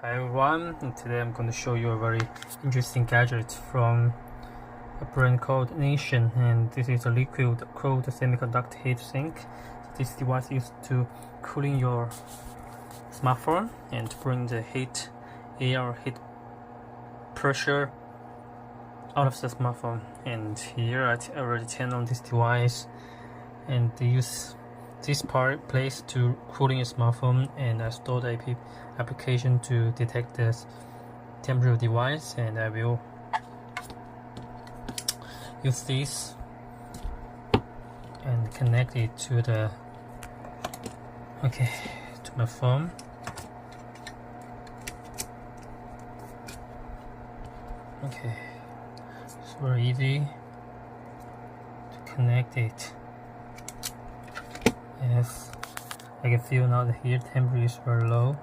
Hi everyone, and today I'm going to show you a very interesting gadget from a brand called Nishen, and this is a liquid-cooled semiconductor heatsink. So this device is used to cooling your smartphone and to bring the heat pressure out of the smartphone. And here I already turned on this device, and they use this place to cooling your smartphone, and I installed the application to detect the temperature of the device, and I will use this and connect it to the to my phone. It's very easy to connect it. Yes, I can feel now the heat temperature is very low.